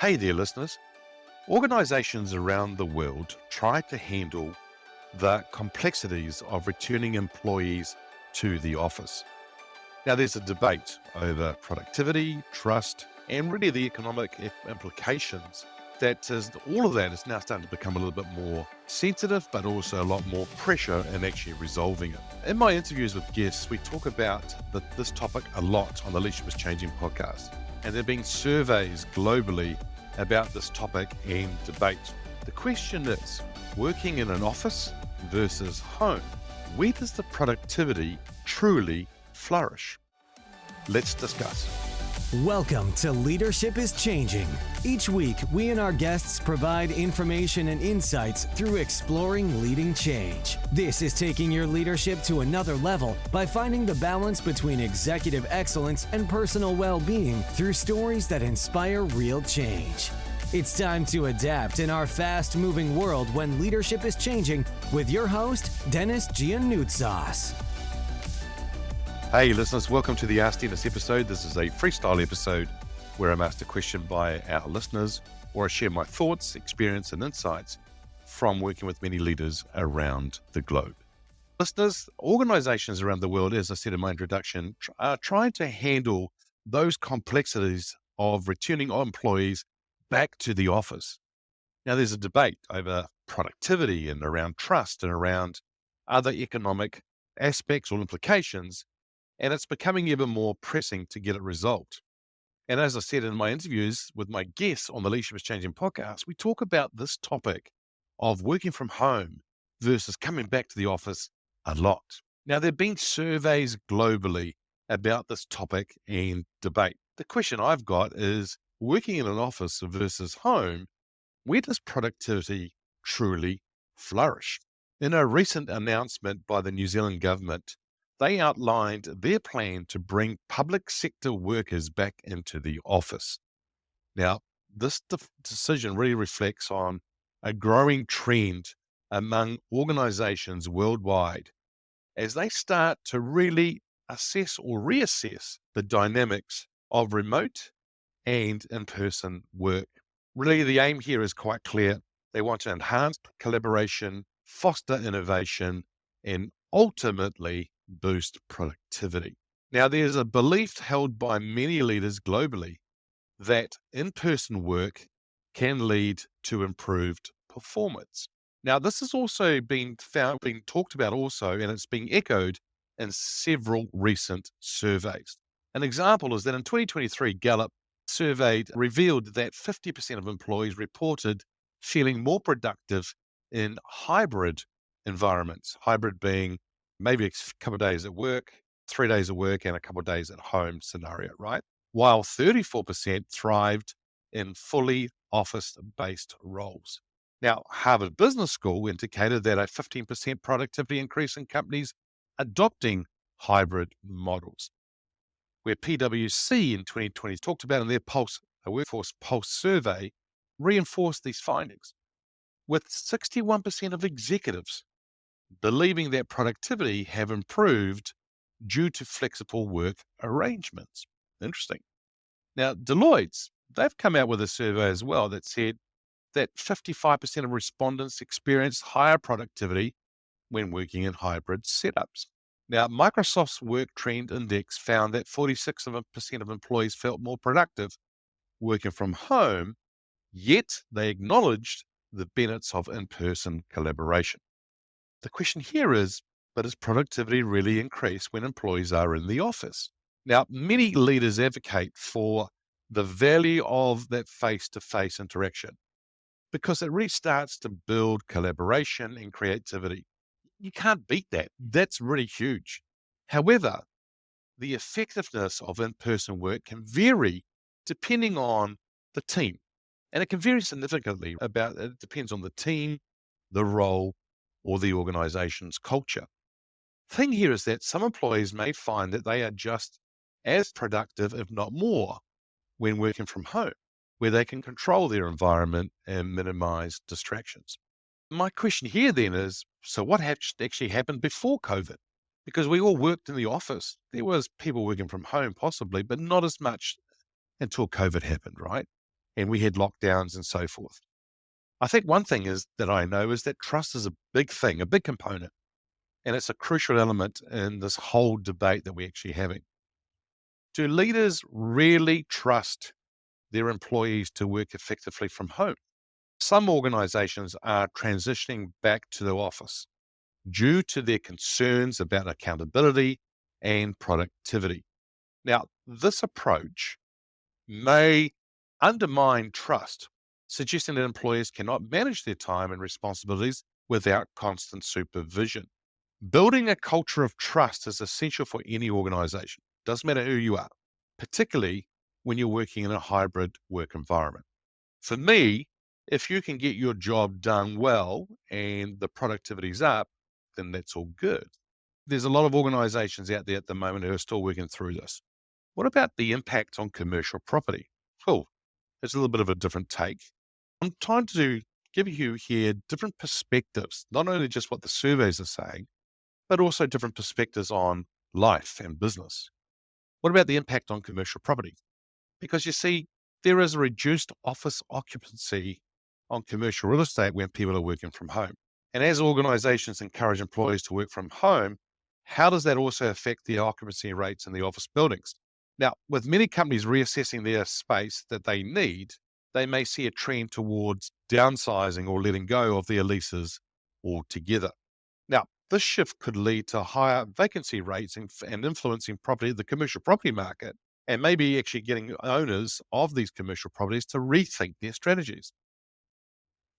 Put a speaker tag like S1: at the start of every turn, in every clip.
S1: Hey there, listeners. Organizations around the world try to handle the complexities of returning employees to the office. Now, there's a debate over productivity, trust, and really the economic implications. All of that is now starting to become a little bit more sensitive, but also a lot more pressure in actually resolving it. In my interviews with guests, we talk about this topic a lot on the Leadership is Changing podcast. And there have been surveys globally about this topic and debate. The question is, working in an office versus home, where does the productivity truly flourish? Let's discuss.
S2: Welcome to Leadership is Changing. Each week, we and our guests provide information and insights through exploring leading change. This is taking your leadership to another level by finding the balance between executive excellence and personal well-being through stories that inspire real change. It's time to adapt in our fast-moving world when leadership is changing with your host, Denis Gianoutsos.
S1: Hey listeners, welcome to the Ask Denis episode. This is a freestyle episode where I'm asked a question by our listeners, or I share my thoughts, experience, and insights from working with many leaders around the globe. Listeners, organizations around the world, as I said in my introduction, are trying to handle those complexities of returning employees back to the office. Now, there's a debate over productivity and around trust and around other economic aspects or implications, and it's becoming even more pressing to get it resolved. And as I said in my interviews with my guests on the Leadership is Changing podcast, we talk about this topic of working from home versus coming back to the office a lot. Now, there have been surveys globally about this topic and debate. The question I've got is, working in an office versus home, where does productivity truly flourish? In a recent announcement by the New Zealand government, they outlined their plan to bring public sector workers back into the office. Now, this decision really reflects on a growing trend among organizations worldwide as they start to really assess or reassess the dynamics of remote and in-person work. Really, the aim here is quite clear. They want to enhance collaboration, foster innovation, and ultimately boost productivity. Now, there's a belief held by many leaders globally that in-person work can lead to improved performance. Now, this has also been talked about also, and it's being echoed in several recent surveys. An example is that in 2023, Gallup revealed that 50% of employees reported feeling more productive in hybrid environments, hybrid being maybe a couple of days at work, 3 days at work, and a couple of days at home scenario, right? While 34% thrived in fully office-based roles. Now, Harvard Business School indicated that a 15% productivity increase in companies adopting hybrid models, where PwC in 2020 talked about in their workforce pulse survey, reinforced these findings, with 61% of executives believing that productivity have improved due to flexible work arrangements. Interesting. Now, Deloitte, they've come out with a survey as well that said that 55% of respondents experienced higher productivity when working in hybrid setups. Now, Microsoft's Work Trend Index found that 46% of employees felt more productive working from home, yet they acknowledged the benefits of in-person collaboration. The question here is, but does productivity really increase when employees are in the office? Now, many leaders advocate for the value of that face-to-face interaction because it really starts to build collaboration and creativity. You can't beat that. That's really huge. However, the effectiveness of in-person work can vary depending on the team. And it can vary significantly. It depends on the team, the role, or the organization's culture. The thing here is that some employees may find that they are just as productive, if not more, when working from home, where they can control their environment and minimize distractions. My question here then is, so what actually happened before COVID? Because we all worked in the office. There was people working from home possibly, but not as much until COVID happened, right? and we had lockdowns and so forth. I think one thing is that I know is that trust is a big thing, a big component, and it's a crucial element in this whole debate that we're actually having. Do leaders really trust their employees to work effectively from home? Some organizations are transitioning back to the office due to their concerns about accountability and productivity. Now, this approach may undermine trust, suggesting that employers cannot manage their time and responsibilities without constant supervision. Building a culture of trust is essential for any organization. Doesn't matter who you are, particularly when you're working in a hybrid work environment. For me, if you can get your job done well and the productivity's up, then that's all good. There's a lot of organizations out there at the moment who are still working through this. What about the impact on commercial property? Cool. It's a little bit of a different take. I'm trying to give you here different perspectives, not only just what the surveys are saying, but also different perspectives on life and business. What about the impact on commercial property? Because you see, there is a reduced office occupancy on commercial real estate when people are working from home. And as organizations encourage employees to work from home, how does that also affect the occupancy rates in the office buildings? Now, with many companies reassessing their space that they need, they may see a trend towards downsizing or letting go of their leases altogether. Now, this shift could lead to higher vacancy rates and influencing the commercial property market, and maybe actually getting owners of these commercial properties to rethink their strategies.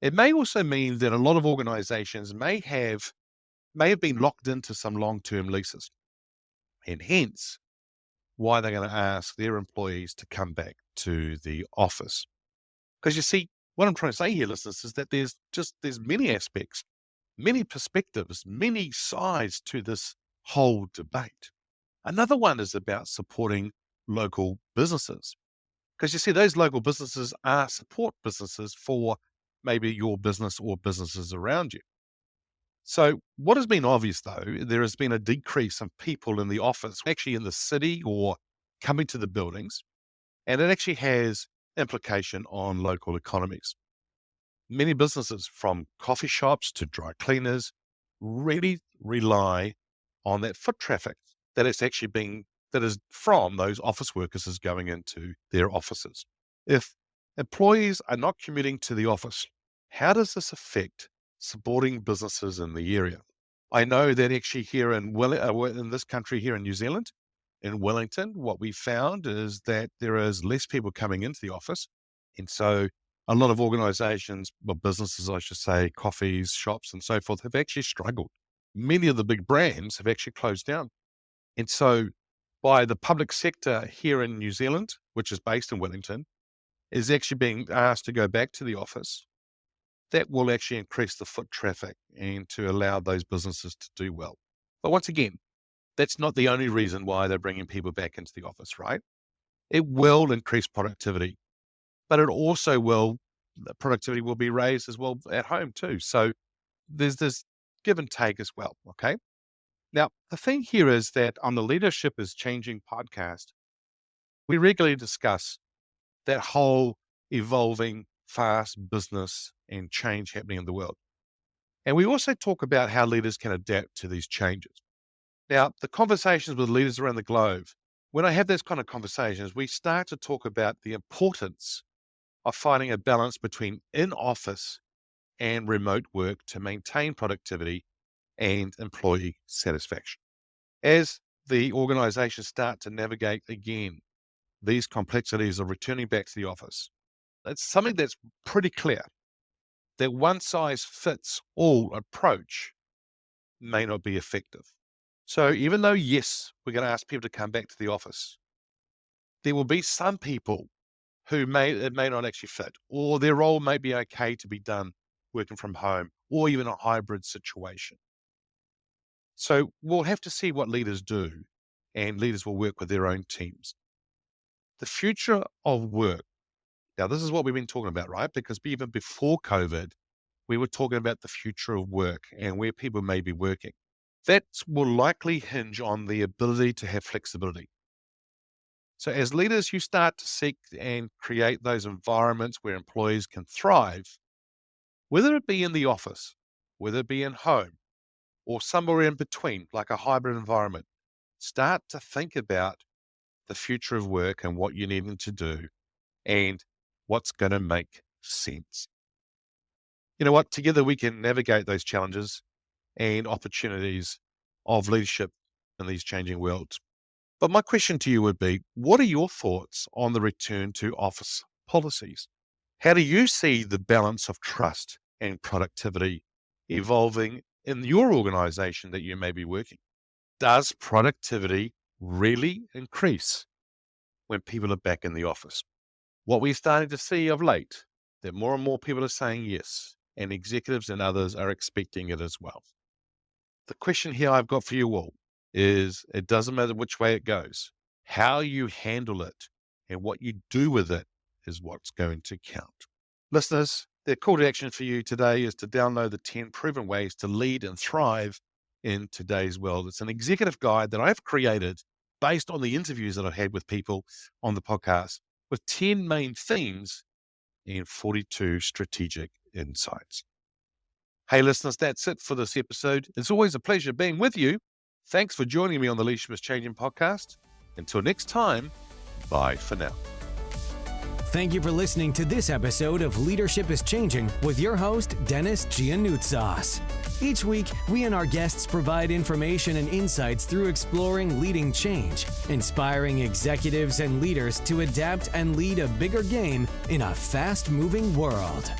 S1: It may also mean that a lot of organizations may have been locked into some long-term leases, and hence why they're going to ask their employees to come back to the office. Because you see, what I'm trying to say here, listeners, is that there's many aspects, many perspectives, many sides to this whole debate. Another one is about supporting local businesses. Because you see, those local businesses are support businesses for maybe your business or businesses around you. So what has been obvious, though, there has been a decrease of people in the office, actually in the city or coming to the buildings, and it actually has implication on local economies. Many businesses, from coffee shops to dry cleaners, really rely on that foot traffic that is from those office workers is going into their offices. If employees are not commuting to the office, how does this affect supporting businesses in the area? I know that actually here in this country, here in New Zealand, in Wellington, what we found is that there is less people coming into the office. And so a lot of organizations, well, businesses, I should say, coffees, shops, and so forth, have actually struggled. Many of the big brands have actually closed down. And so by the public sector here in New Zealand, which is based in Wellington, is actually being asked to go back to the office. That will actually increase the foot traffic and to allow those businesses to do well. But once again, that's not the only reason why they're bringing people back into the office, right? It will increase productivity, but the productivity will be raised as well at home too. So there's this give and take as well, okay? Now, the thing here is that on the Leadership is Changing podcast, we regularly discuss that whole evolving fast business and change happening in the world. And we also talk about how leaders can adapt to these changes. Now, the conversations with leaders around the globe, when I have those kind of conversations, we start to talk about the importance of finding a balance between in-office and remote work to maintain productivity and employee satisfaction. As the organizations start to navigate again these complexities of returning back to the office, it's something that's pretty clear that one size fits all approach may not be effective. So even though, yes, we're going to ask people to come back to the office, there will be some people who it may not actually fit, or their role may be okay to be done working from home or even a hybrid situation. So we'll have to see what leaders do, and leaders will work with their own teams. The future of work. Now, this is what we've been talking about, right? Because even before COVID, we were talking about the future of work and where people may be working. That will likely hinge on the ability to have flexibility. So as leaders, you start to seek and create those environments where employees can thrive, whether it be in the office, whether it be in home, or somewhere in between, like a hybrid environment. Start to think about the future of work and what you're needing to do and what's going to make sense. You know what? Together we can navigate those challenges and opportunities of leadership in these changing worlds. But my question to you would be, what are your thoughts on the return to office policies? How do you see the balance of trust and productivity evolving in your organization that you may be working? Does productivity really increase when people are back in the office? What we're starting to see of late, that more and more people are saying yes, and executives and others are expecting it as well. The question here I've got for you all is, it doesn't matter which way it goes. How you handle it and what you do with it is what's going to count. Listeners, the call to action for you today is to download the 10 proven ways to lead and thrive in today's world. It's an executive guide that I've created based on the interviews that I've had with people on the podcast, with 10 main themes and 42 strategic insights. Hey, listeners, that's it for this episode. It's always a pleasure being with you. Thanks for joining me on the Leadership is Changing podcast. Until next time, bye for now.
S2: Thank you for listening to this episode of Leadership is Changing with your host, Denis Gianoutsos. Each week, we and our guests provide information and insights through exploring leading change, inspiring executives and leaders to adapt and lead a bigger game in a fast-moving world.